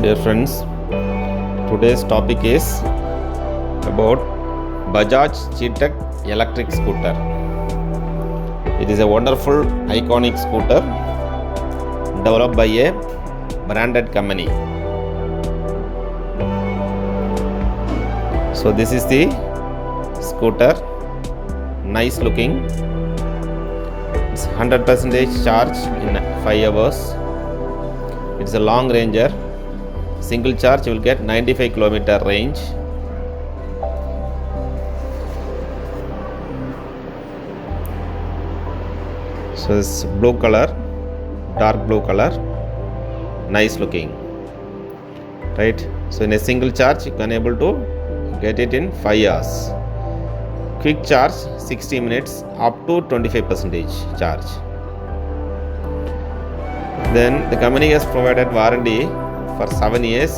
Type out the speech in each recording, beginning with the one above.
Dear friends, today's topic is about Bajaj Chetak electric scooter. It is a wonderful iconic scooter developed by a branded company. So this is the scooter, nice looking. It's 100% charge in 5 hours. It's a long ranger. Single charge you will get 95 km range. So it's blue color, dark blue color, nice looking, right? So in a single charge you can able to get it in 5 hours. Quick charge 60 minutes up to 25% charge. Then the company has provided warranty for 7 years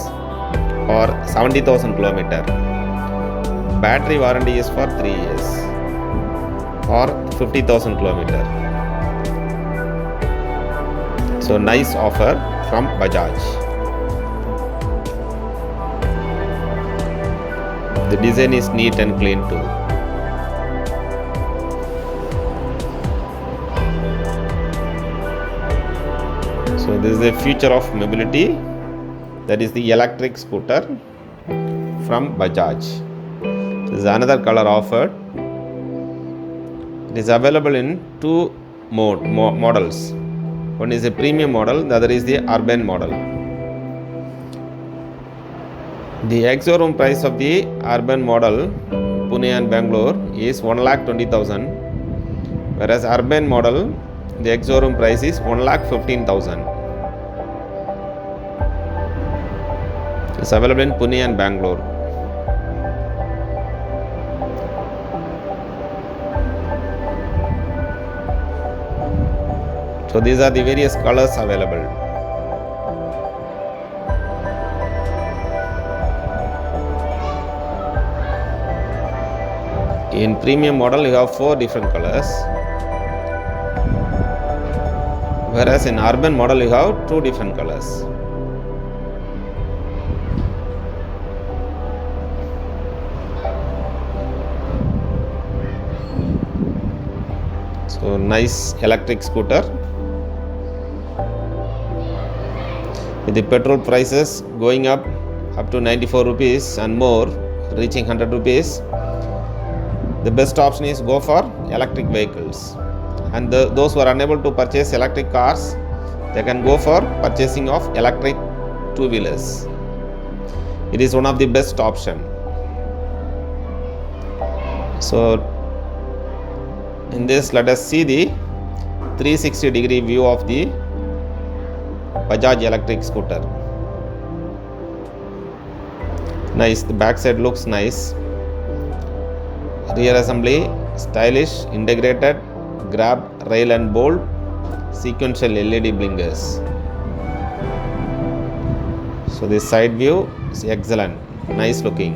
or 70,000 km. Battery warranty is for 3 years or 50,000 km. So nice offer from Bajaj. The design is neat and clean too. So this is the future of mobility. That is the electric scooter from Bajaj. This is another color offered. It is available in two models. One is a premium model, the other is the urban model. The ex-showroom price of the urban model, Pune and Bangalore, is 1,20,000, whereas urban model, the ex-showroom price is 1,15,000. It's available in Pune and Bangalore. So these are the various colors available. In premium model you have 4 different colors, whereas in urban model you have 2 different colors. So nice electric scooter. With the petrol prices going up to 94 rupees and more, reaching 100 rupees, the best option is go for electric vehicles. And those who are unable to purchase electric cars, they can go for purchasing of electric two-wheelers. It is one of the best option. So in this, let us see the 360-degree view of the Bajaj electric scooter. Nice, the back side looks nice. Rear assembly, stylish, integrated, grab, rail and bolt, sequential LED blinkers. So this side view is excellent, nice looking.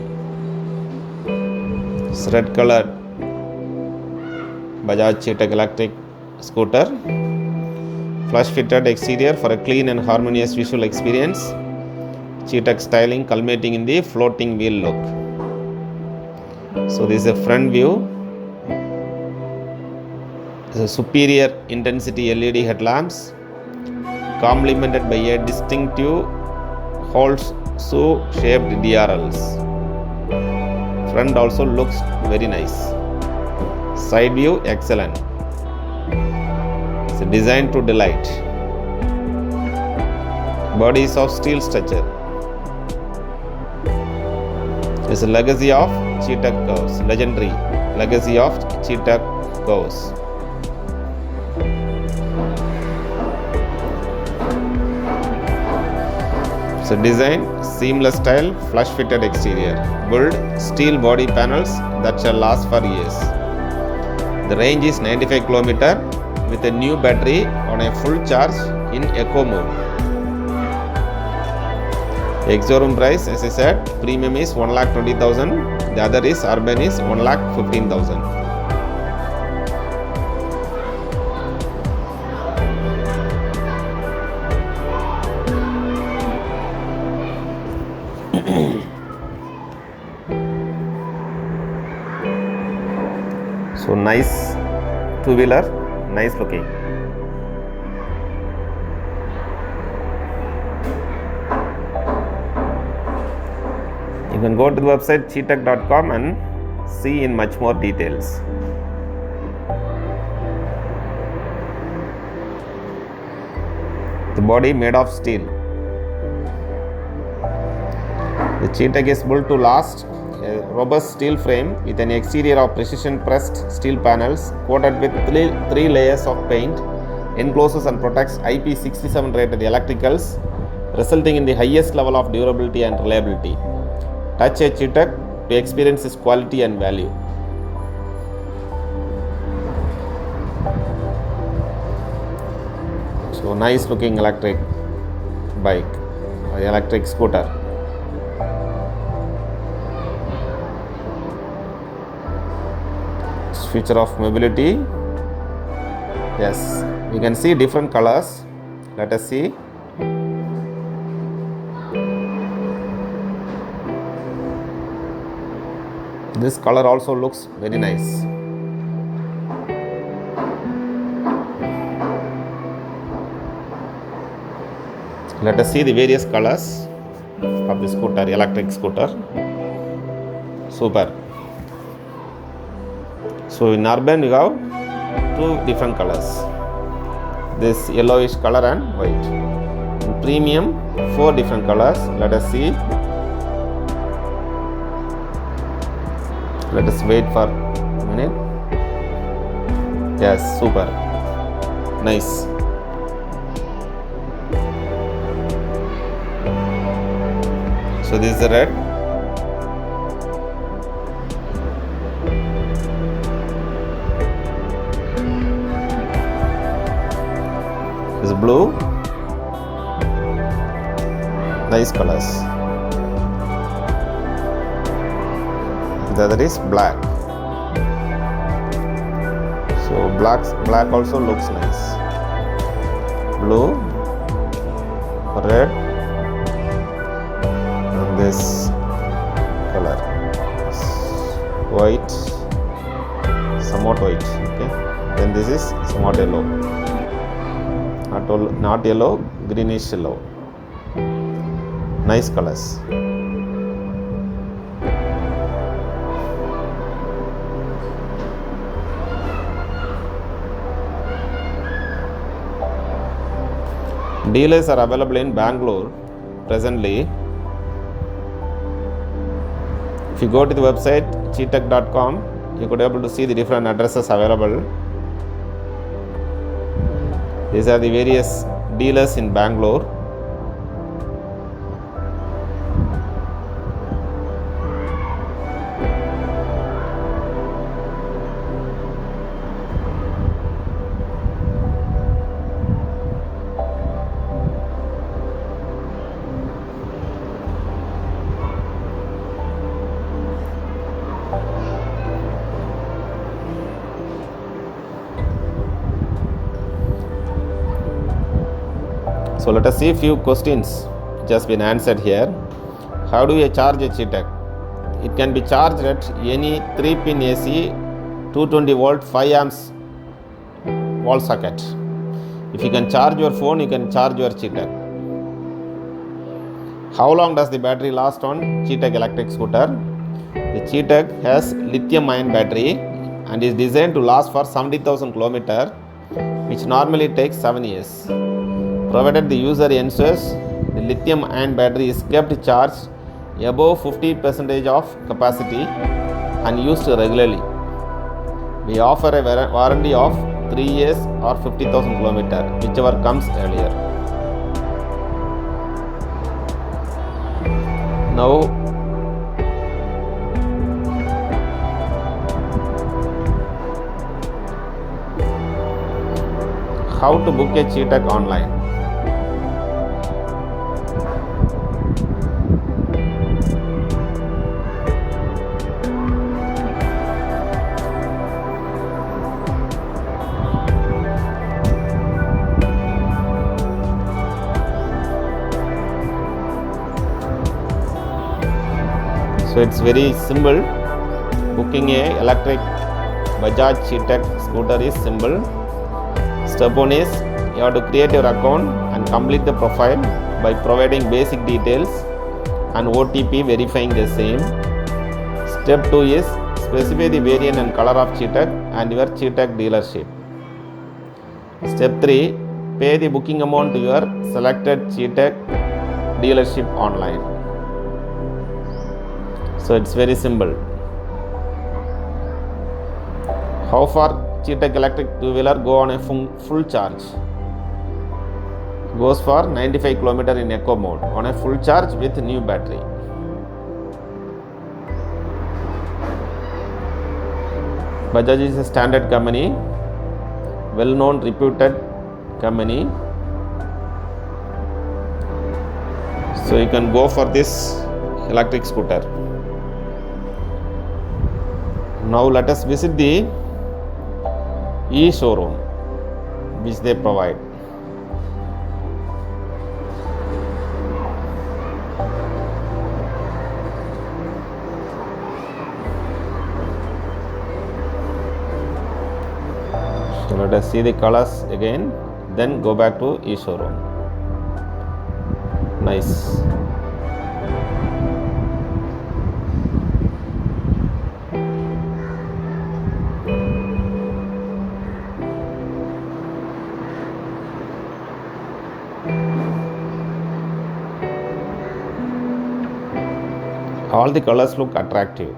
It's red colored Bajaj Chetak electric scooter. Flush fitted exterior for a clean and harmonious visual experience. Chetak styling culminating in the floating wheel look. So this is a front view. This is superior intensity LED headlamps complemented by a distinctive horseshoe shaped DRLs. Front also looks very nice. Side view excellent. It's designed to delight. Body is of steel structure. It's a legacy of Chetak curves. Legendary legacy of Chetak curves. So design, seamless style, flush fitted exterior. Build steel body panels that shall last for years. The range is 95 km with a new battery on a full charge in eco mode. Ex-showroom price, as I said, premium is 1,20,000, the other is urban is 1,15,000. So nice two-wheeler, nice looking. You can go to the website chetak.com and see in much more details. The body made of steel. The Chetak is built to last. A robust steel frame with an exterior of precision pressed steel panels coated with three layers of paint encloses and protects IP67 rated electricals, resulting in the highest level of durability and reliability. Touch a Chetak to experience its quality and value. So nice looking electric bike or electric scooter. It's future of mobility. Yes, we can see different colors. Let us see. This color also looks very nice. Let us see the various colors of the scooter, electric scooter. Super. So in urban we have two different colors. This yellowish color and white. In premium, four different colors. Let us see. Let us wait for a minute. Yes, super. Nice. So this is the red. This is blue. Nice colors. The other is black. So black also looks nice. Blue, red, and this color, white, somewhat white. Okay. Then this is somewhat yellow. Not yellow, greenish yellow. Nice colors. Dealers are available in Bangalore presently. If you go to the website chetak.com, you could be able to see the different addresses available. These are the various dealers in Bangalore. So let us see a few questions which has been answered here. How do you charge a Chetak? It can be charged at any 3-pin AC 220 volt 5 amps wall socket. If you can charge your phone, you can charge your Chetak. How long does the battery last on Chetak electric scooter? The Chetak has lithium-ion battery and is designed to last for 70,000 km, which normally takes 7 years. Provided the user ensures the lithium-ion battery is kept charged above 50% of capacity and used regularly. We offer a warranty of 3 years or 50,000 km, whichever comes earlier. Now, how to book a Chetak online? So it's very simple booking a electric Bajaj Chetak scooter is simple. Step 1 is you have to create your account and complete the profile by providing basic details and OTP verifying the same. Step 2 is specify the variant and color of Chetak and your Chetak dealership. Step 3, pay the booking amount to your selected Chetak dealership online. So it's very simple. How far Chetak electric two-wheeler go on a full charge? Goes for 95 km in eco mode on a full charge with new battery. Bajaj is a standard company, well-known, reputed company. So you can go for this electric scooter. Now let us visit the e-showroom which they provide. So let us see the colors again, then go back to e-showroom. Nice. All the colors look attractive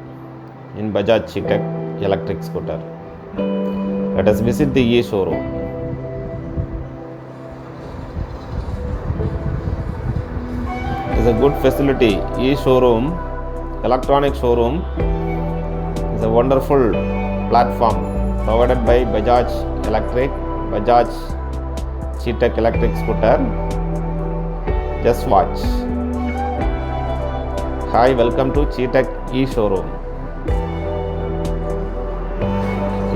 in Bajaj Chetak electric scooter. Let us visit the e-showroom. It is a good facility. E-showroom, electronic showroom, is a wonderful platform provided by Bajaj Electric, Bajaj Chetak electric scooter. Just watch. Hi, welcome to Chetak e-showroom.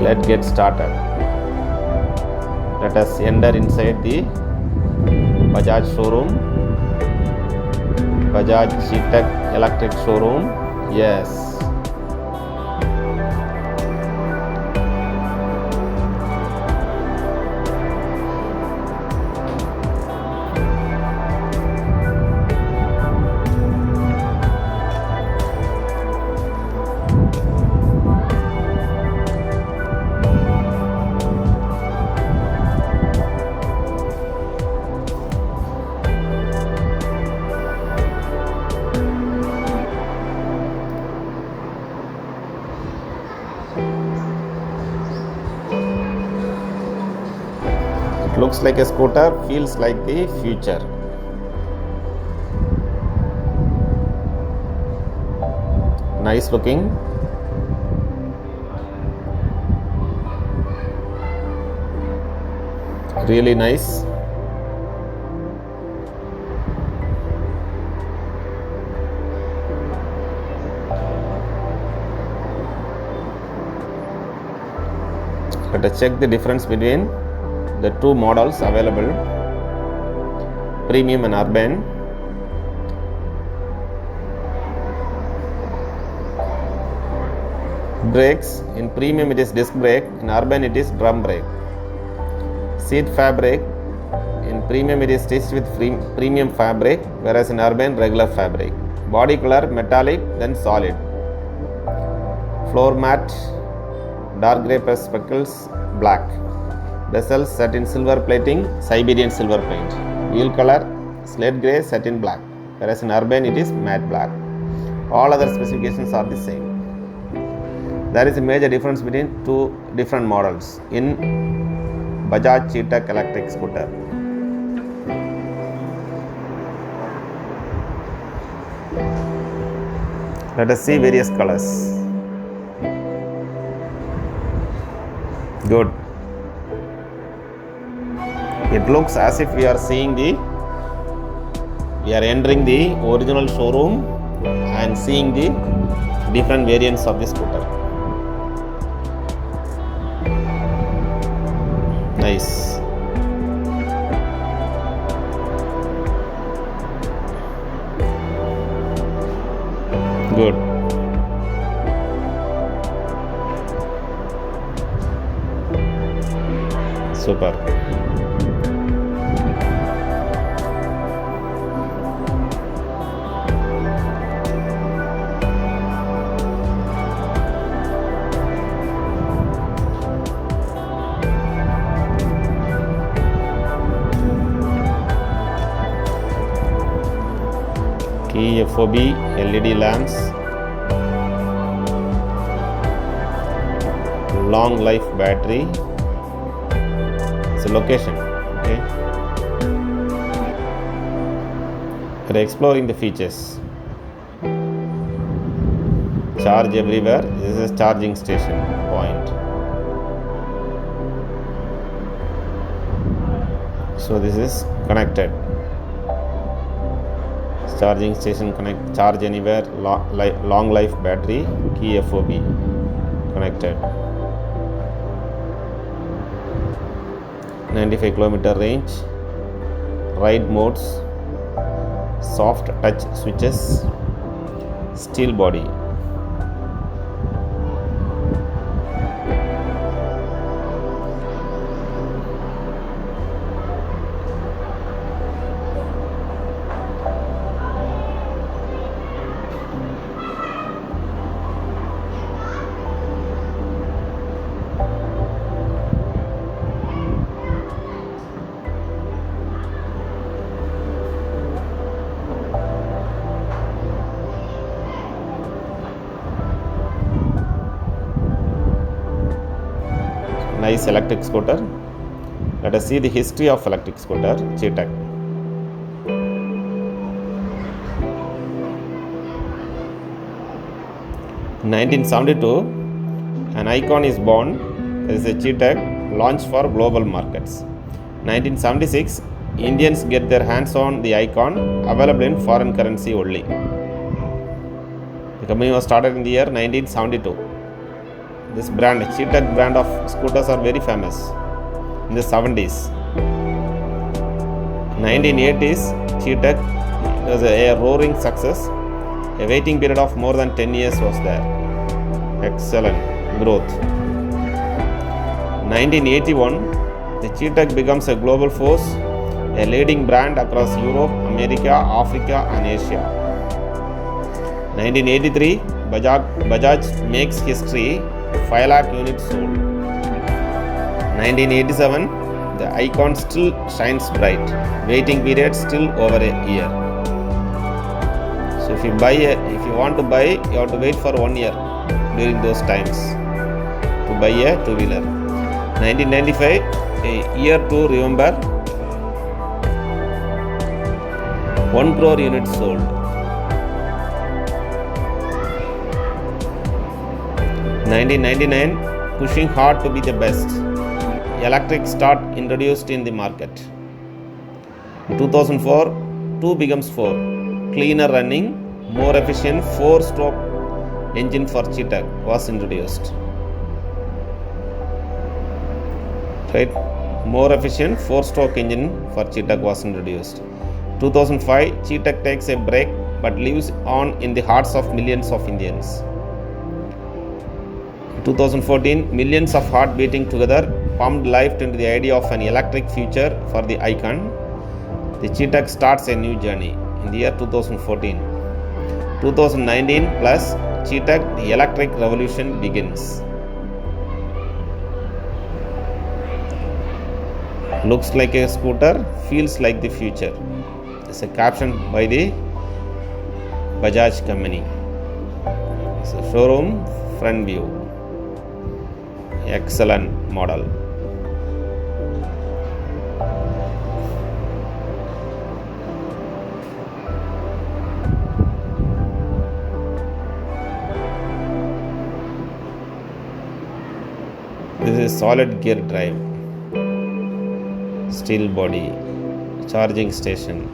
Let's get started. Let us enter inside the Bajaj showroom. Bajaj Chetak electric showroom. Yes. Looks like a scooter, feels like the future. Nice looking. Really nice. Let us check the difference between the two models available, premium and urban. Brakes, in premium it is disc brake, in urban it is drum brake. Seat fabric, in premium it is stitched with premium fabric, whereas in urban regular fabric. Body color metallic, then solid. Floor mat dark grey plus speckles black. Bezels set in silver plating, Siberian silver paint. Wheel color slate grey set in black, whereas in urban it is matte black. All other specifications are the same. There is a major difference between two different models in Bajaj Chetak electric scooter. Let us see various colors. Good. It looks as if we are entering the original showroom and seeing the different variants of the scooter. Nice. Good. Super. Key FOB LED lamps, long life battery. It's a location. Okay, we're exploring the features. Charge everywhere. This is a charging station point. So this is connected. Charging station connect, charge anywhere, long life battery, key FOB connected. 95 km range, ride modes, soft touch switches, steel body. Nice electric scooter. Let us see the history of electric scooter Chetak. 1972, an icon is born. There is a Chetak launched for global markets. 1976, Indians get their hands on the icon, available in foreign currency only. The company was started in the year 1972. This brand, Chetak brand of scooters, are very famous in the 70s. 1980s, Chetak was a roaring success. A waiting period of more than 10 years was there. Excellent growth. 1981, the Chetak becomes a global force, a leading brand across Europe, America, Africa and Asia. 1983, Bajaj makes history, 5 lakh units sold. 1987, the icon still shines bright. Waiting period still over a year. So if you want to buy, you have to wait for 1 year during those times to buy a two-wheeler. 1995, a year to remember. 1 crore units sold. 1999, pushing hard to be the best. Electric start introduced in the market. 2004, 2 becomes 4. Cleaner running, more efficient 4-stroke engine for Chetak was introduced. Right? More efficient 4-stroke engine for Chetak was introduced. 2005, Chetak takes a break but lives on in the hearts of millions of Indians. 2014, millions of hearts beating together pumped life into the idea of an electric future for the icon. The Chetak starts a new journey in the year 2014. 2019 plus Chetak, the electric revolution begins. Looks like a scooter, feels like the future. It's a caption by the Bajaj company. It's a showroom front view. Excellent model. This is solid gear drive, steel body, charging station.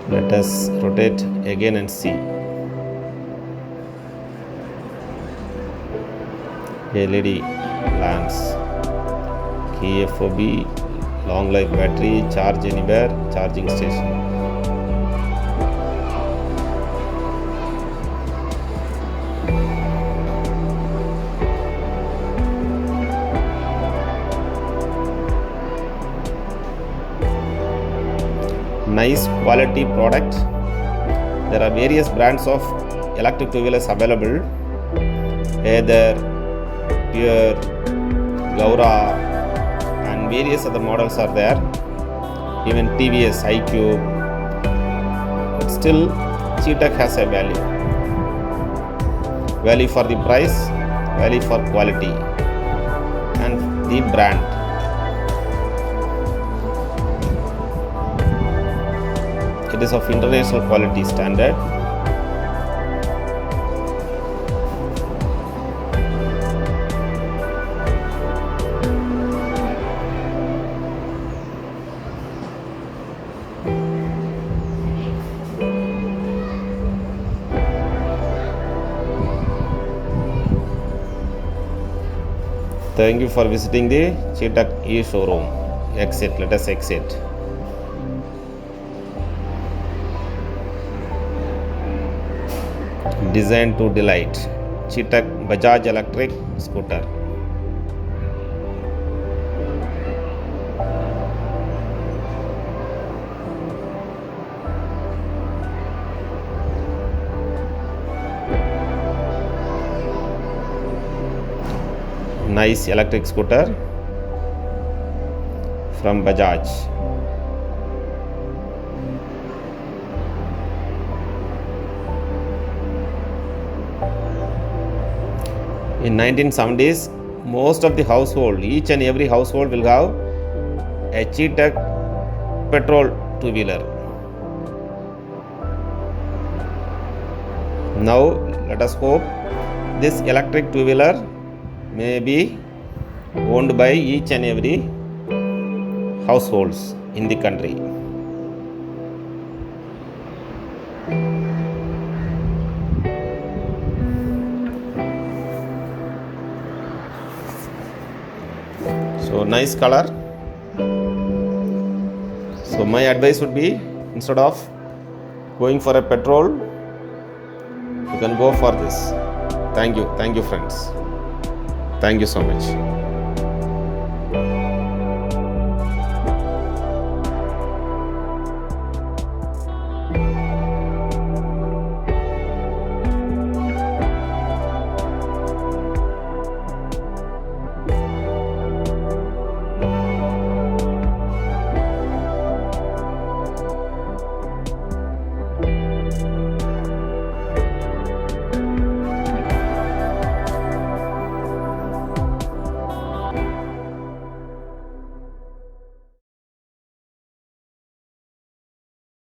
Let us rotate again and see. LED lamps, key FOB, long life battery, charge anywhere, charging station. Nice quality product. There are various brands of electric two-wheelers available, either Pure, Gaura, and various other models are there, even TVS iQube, but still Chetak has a value for the price, value for quality, and the brand. It is of international quality standard. Thank you for visiting the Chetak e-showroom. Exit. Let us exit. Design to delight. Chetak Bajaj electric scooter. Nice electric scooter from Bajaj. In 1970s, most of the household, each and every household will have a Chetak petrol two-wheeler. Now let us hope this electric two-wheeler may be owned by each and every households in the country. So nice color. So my advice would be, instead of going for a petrol, you can go for this. Thank you friends. Thank you so much.